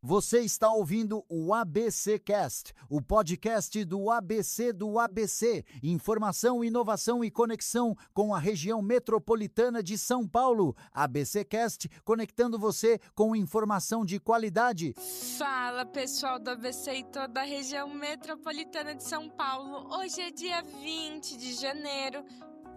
Você está ouvindo o ABC Cast, o podcast do ABC. Informação, inovação e conexão com a região metropolitana de São Paulo. ABC Cast, conectando você com informação de qualidade. Fala, pessoal do ABC e toda a região metropolitana de São Paulo. Hoje é dia 20 de janeiro.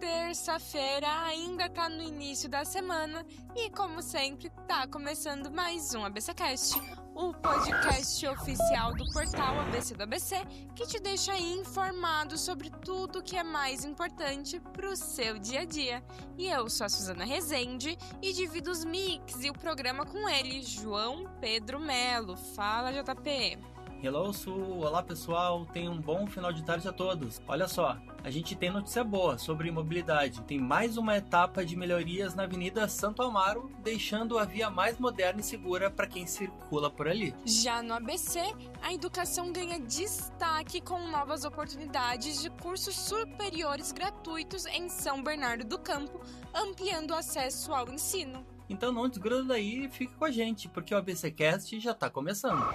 Terça-feira, ainda tá no início da semana e, como sempre, tá começando mais um ABCcast, o podcast oficial do portal ABC do ABC, que te deixa aí informado sobre tudo que é mais importante pro seu dia a dia. E eu sou a Suzana Rezende e divido os mix e o programa com ele, João Pedro Melo. Fala, JP! Hello, Su! Olá, pessoal! Tenham um bom final de tarde a todos. Olha só, a gente tem notícia boa sobre mobilidade. Tem mais uma etapa de melhorias na Avenida Santo Amaro, deixando a via mais moderna e segura para quem circula por ali. Já no ABC, a educação ganha destaque com novas oportunidades de cursos superiores gratuitos em São Bernardo do Campo, ampliando o acesso ao ensino. Então não desgruda daí e fica com a gente, porque o ABCcast já está começando.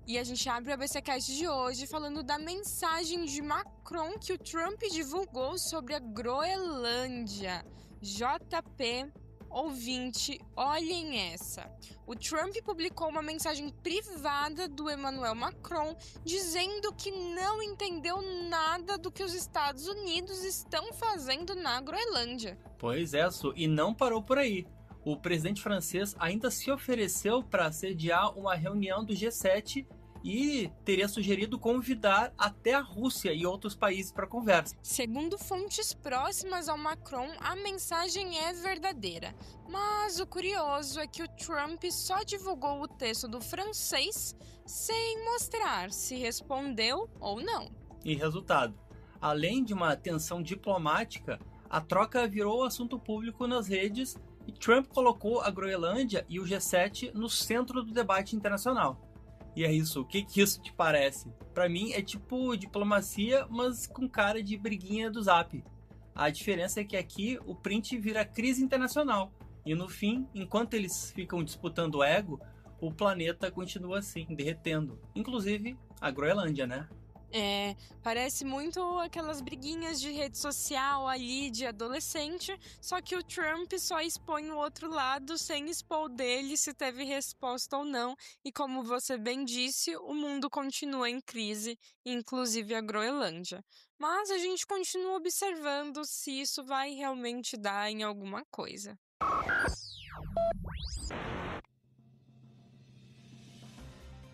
E a gente abre o ABCcast de hoje falando da mensagem de Macron que o Trump divulgou sobre a Groenlândia. JP, ouvinte, olhem essa. O Trump publicou uma mensagem privada do Emmanuel Macron dizendo que não entendeu nada do que os Estados Unidos estão fazendo na Groenlândia. Pois é, Su, e não parou por aí. O presidente francês ainda se ofereceu para sediar uma reunião do G7 e teria sugerido convidar até a Rússia e outros países para conversa. Segundo fontes próximas ao Macron, a mensagem é verdadeira. Mas o curioso é que o Trump só divulgou o texto do francês sem mostrar se respondeu ou não. E resultado, além de uma tensão diplomática, a troca virou assunto público nas redes e Trump colocou a Groenlândia e o G7 no centro do debate internacional. E é isso, o que isso te parece? Pra mim é tipo diplomacia, mas com cara de briguinha do Zap. A diferença é que aqui o print vira crise internacional. E no fim, enquanto eles ficam disputando o ego, o planeta continua assim, derretendo. Inclusive a Groenlândia, né? Parece muito aquelas briguinhas de rede social ali de adolescente, só que o Trump só expõe o outro lado sem expor dele se teve resposta ou não, e como você bem disse, o mundo continua em crise, inclusive a Groenlândia. Mas a gente continua observando se isso vai realmente dar em alguma coisa.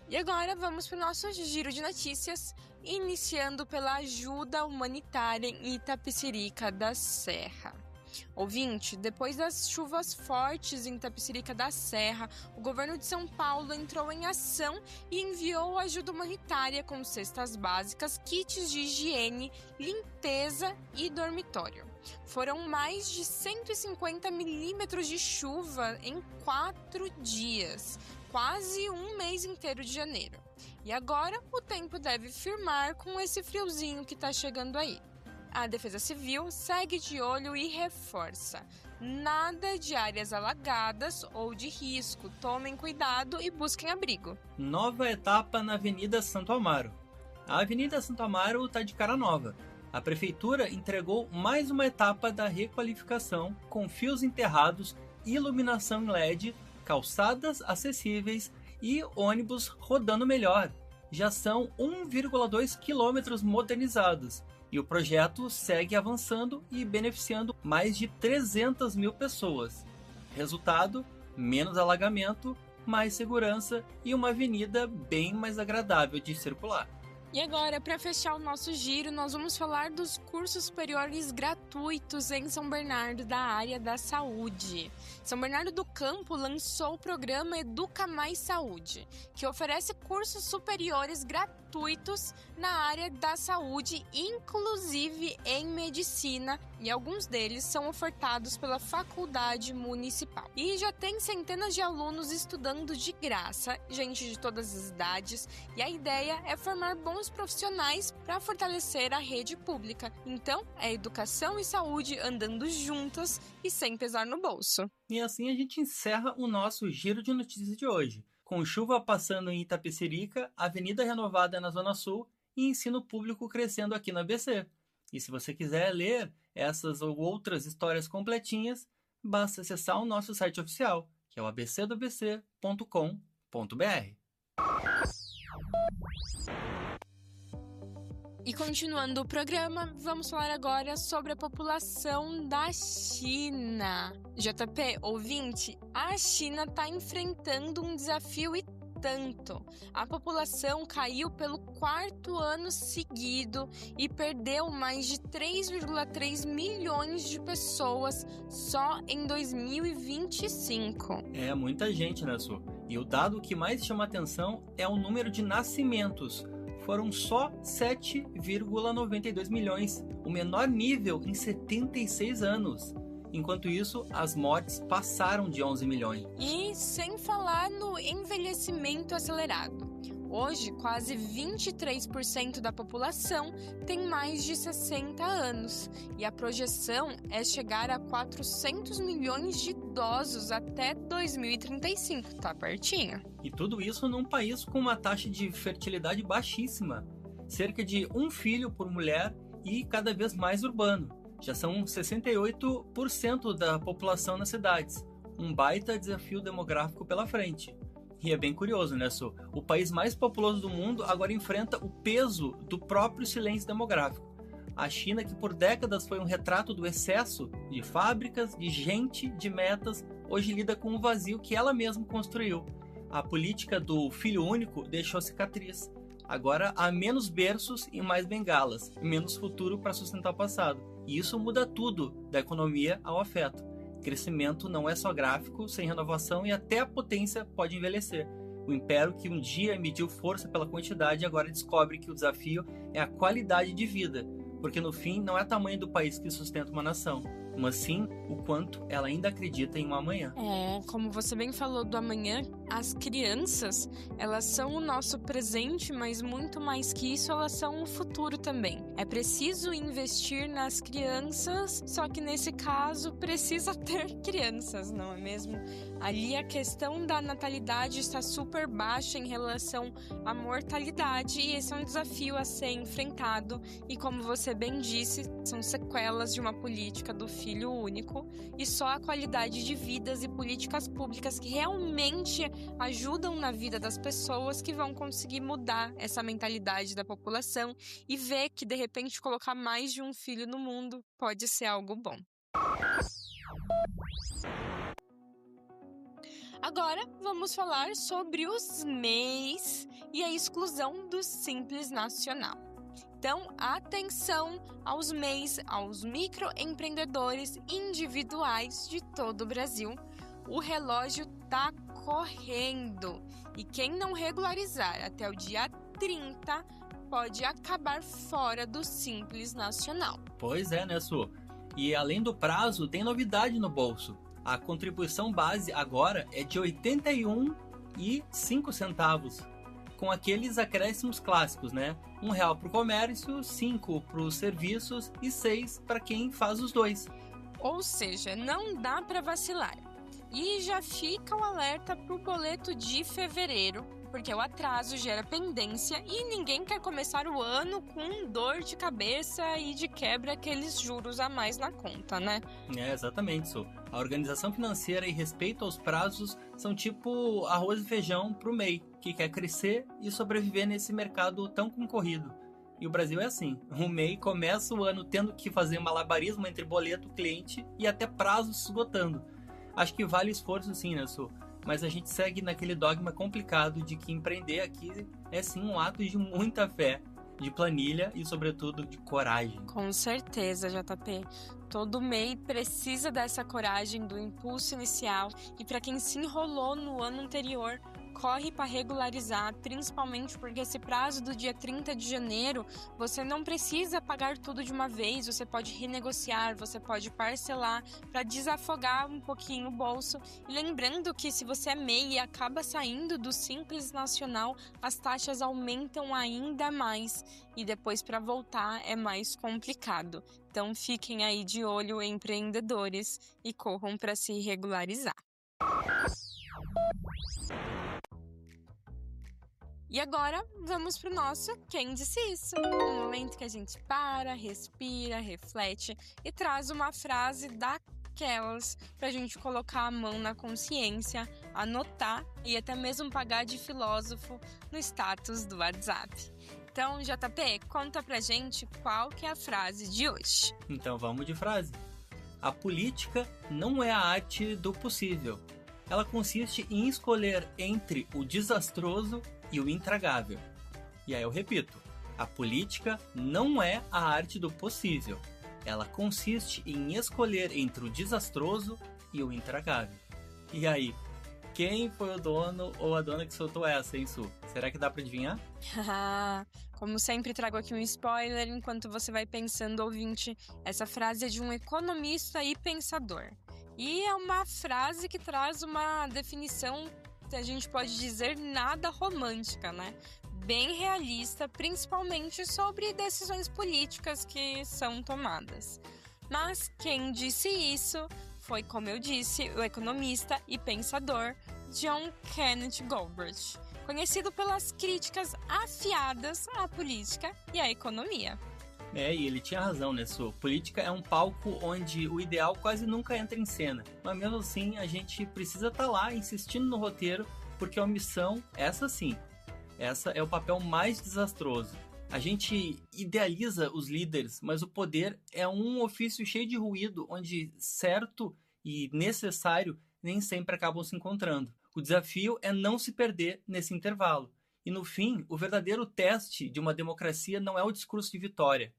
E agora vamos para o nosso giro de notícias, iniciando pela ajuda humanitária em Itapecerica da Serra. Ouvinte, depois das chuvas fortes em Itapecerica da Serra, o governo de São Paulo entrou em ação e enviou ajuda humanitária com cestas básicas, kits de higiene, limpeza e dormitório. Foram mais de 150 milímetros de chuva em 4 dias. Quase um mês inteiro de janeiro. E agora o tempo deve firmar com esse friozinho que está chegando aí. A Defesa Civil segue de olho e reforça: nada de áreas alagadas ou de risco. Tomem cuidado e busquem abrigo. Nova etapa na Avenida Santo Amaro. A Avenida Santo Amaro está de cara nova. A prefeitura entregou mais uma etapa da requalificação com fios enterrados, iluminação em LED, calçadas acessíveis e ônibus rodando melhor. Já são 1,2 quilômetros modernizados e o projeto segue avançando e beneficiando mais de 300 mil pessoas. Resultado, menos alagamento, mais segurança e uma avenida bem mais agradável de circular. E agora, para fechar o nosso giro, nós vamos falar dos cursos superiores gratuitos em São Bernardo da área da saúde. São Bernardo do Campo lançou o programa Educa Mais Saúde, que oferece cursos superiores gratuitos na área da saúde, inclusive em medicina, e alguns deles são ofertados pela Faculdade Municipal. E já tem centenas de alunos estudando de graça, gente de todas as idades, e a ideia é formar bons os profissionais para fortalecer a rede pública. Então, é educação e saúde andando juntas e sem pesar no bolso. E assim a gente encerra o nosso Giro de Notícias de hoje, com chuva passando em Itapecerica, avenida renovada na Zona Sul e ensino público crescendo aqui na ABC. E se você quiser ler essas ou outras histórias completinhas, basta acessar o nosso site oficial, que é o abcdoabc.com.br. E continuando o programa, vamos falar agora sobre a população da China. JP, ouvinte, a China está enfrentando um desafio e tanto. A população caiu pelo 4º ano seguido e perdeu mais de 3,3 milhões de pessoas só em 2025. É muita gente, né, Su? E o dado que mais chama atenção é o número de nascimentos. Foram só 7,92 milhões, o menor nível em 76 anos. Enquanto isso, as mortes passaram de 11 milhões. E sem falar no envelhecimento acelerado. Hoje, quase 23% da população tem mais de 60 anos. E a projeção é chegar a 400 milhões de idosos até 2035. Tá pertinho. E tudo isso num país com uma taxa de fertilidade baixíssima. Cerca de 1 filho por mulher e cada vez mais urbano. Já são 68% da população nas cidades. Um baita desafio demográfico pela frente. E é bem curioso, né, Su? O país mais populoso do mundo agora enfrenta o peso do próprio silêncio demográfico. A China, que por décadas foi um retrato do excesso de fábricas, de gente, de metas, hoje lida com um vazio que ela mesma construiu. A política do filho único deixou cicatriz. Agora há menos berços e mais bengalas, e menos futuro para sustentar o passado. E isso muda tudo, da economia ao afeto. Crescimento não é só gráfico, sem renovação e até a potência pode envelhecer. O império que um dia mediu força pela quantidade agora descobre que o desafio é a qualidade de vida, porque no fim não é o tamanho do país que sustenta uma nação, mas sim o quanto ela ainda acredita em um amanhã. Como você bem falou do amanhã, as crianças, elas são o nosso presente, mas muito mais que isso, elas são o futuro também. É preciso investir nas crianças, só que nesse caso precisa ter crianças, não é mesmo? Ali a questão da natalidade está super baixa em relação à mortalidade e esse é um desafio a ser enfrentado e como você bem disse, são sequelas de uma política do filho único e só a qualidade de vidas e políticas públicas que realmente ajudam na vida das pessoas que vão conseguir mudar essa mentalidade da população e ver que de repente colocar mais de um filho no mundo pode ser algo bom. Agora vamos falar sobre os MEIs e a exclusão do Simples Nacional. Então, atenção aos MEIs, aos microempreendedores individuais de todo o Brasil. O relógio está correndo e quem não regularizar até o dia 30 pode acabar fora do Simples Nacional. Pois é, né, Su? E além do prazo, tem novidade no bolso. A contribuição base agora é de R$ 81,05, com aqueles acréscimos clássicos, né? R$1 para o comércio, 5 para os serviços e 6 para quem faz os dois. Ou seja, não dá para vacilar. E já fica o alerta para o boleto de fevereiro, porque o atraso gera pendência e ninguém quer começar o ano com dor de cabeça e de quebra aqueles juros a mais na conta, né? É, exatamente, Su. A organização financeira e respeito aos prazos são tipo arroz e feijão para o MEI, que quer crescer e sobreviver nesse mercado tão concorrido. E o Brasil é assim. O MEI começa o ano tendo que fazer malabarismo entre boleto, cliente e até prazos se esgotando. Acho que vale o esforço sim, né, Su? Mas a gente segue naquele dogma complicado de que empreender aqui é sim um ato de muita fé, de planilha e, sobretudo, de coragem. Com certeza, JP. Todo MEI precisa dessa coragem, do impulso inicial. E para quem se enrolou no ano anterior, corre para regularizar, principalmente porque esse prazo do dia 30 de janeiro, você não precisa pagar tudo de uma vez, você pode renegociar, você pode parcelar para desafogar um pouquinho o bolso. E lembrando que se você é MEI e acaba saindo do Simples Nacional, as taxas aumentam ainda mais e depois para voltar é mais complicado. Então fiquem aí de olho, empreendedores, e corram para se regularizar. E agora, vamos pro nosso Quem Disse Isso? Um momento que a gente para, respira, reflete e traz uma frase daquelas pra gente colocar a mão na consciência, anotar e até mesmo pagar de filósofo no status do WhatsApp. Então, JP, conta pra gente qual que é a frase de hoje. Então vamos de frase. A política não é a arte do possível. Ela consiste em escolher entre o desastroso e o intragável. E aí eu repito, a política não é a arte do possível. Ela consiste em escolher entre o desastroso e o intragável. E aí, quem foi o dono ou a dona que soltou essa, hein, Su? Será que dá pra adivinhar? Como sempre, trago aqui um spoiler enquanto você vai pensando, ouvinte. Essa frase é de um economista e pensador. E é uma frase que traz uma definição, a gente pode dizer, nada romântica, né? Bem realista, principalmente sobre decisões políticas que são tomadas. Mas quem disse isso foi, como eu disse, o economista e pensador John Kenneth Galbraith, conhecido pelas críticas afiadas à política e à economia. E ele tinha razão, né, Su? Política é um palco onde o ideal quase nunca entra em cena. Mas mesmo assim, a gente precisa estar lá insistindo no roteiro, porque a omissão, essa sim, essa é o papel mais desastroso. A gente idealiza os líderes, mas o poder é um ofício cheio de ruído, onde certo e necessário nem sempre acabam se encontrando. O desafio é não se perder nesse intervalo. E no fim, o verdadeiro teste de uma democracia não é o discurso de vitória.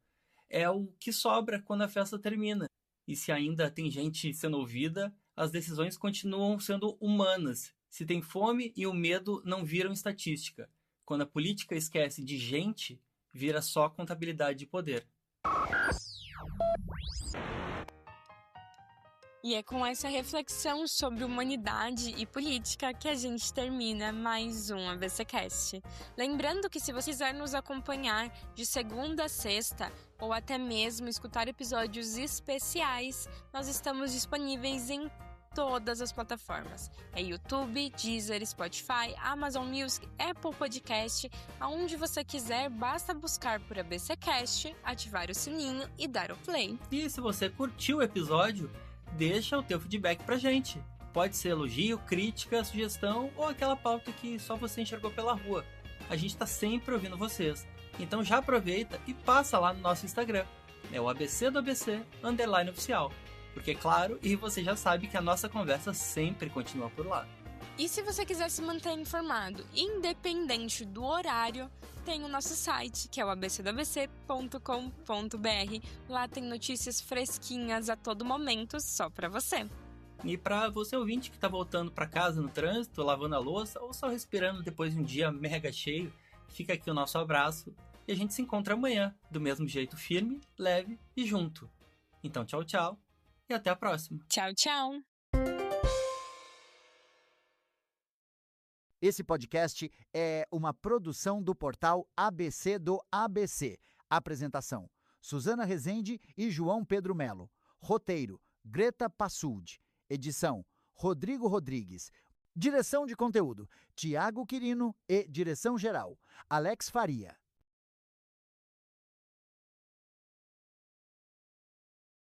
É o que sobra quando a festa termina. E se ainda tem gente sendo ouvida, as decisões continuam sendo humanas. Se tem fome e o medo não viram estatística. Quando a política esquece de gente, vira só contabilidade de poder. E é com essa reflexão sobre humanidade e política que a gente termina mais um ABCcast. Lembrando que se você quiser nos acompanhar de segunda a sexta, ou até mesmo escutar episódios especiais, nós estamos disponíveis em todas as plataformas. É YouTube, Deezer, Spotify, Amazon Music, Apple Podcast, aonde você quiser, basta buscar por ABCcast, ativar o sininho e dar o play. E se você curtiu o episódio, deixa o teu feedback pra gente. Pode ser elogio, crítica, sugestão ou aquela pauta que só você enxergou pela rua. A gente tá sempre ouvindo vocês. Então já aproveita e passa lá no nosso Instagram. É o ABC do ABC _oficial. Porque, claro, e você já sabe que a nossa conversa sempre continua por lá. E se você quiser se manter informado, independente do horário, tem o nosso site, que é o abcdoabc.com.br. Lá tem notícias fresquinhas a todo momento, só pra você. E para você ouvinte que tá voltando para casa no trânsito, lavando a louça ou só respirando depois de um dia mega cheio, fica aqui o nosso abraço e a gente se encontra amanhã, do mesmo jeito firme, leve e junto. Então tchau, tchau e até a próxima. Tchau, tchau! Esse podcast é uma produção do portal ABC do ABC. Apresentação: Suzana Rezende e João Pedro Melo. Roteiro: Greta Passuldi. Edição: Rodrigo Rodrigues. Direção de conteúdo: Tiago Quirino e direção geral: Alex Faria.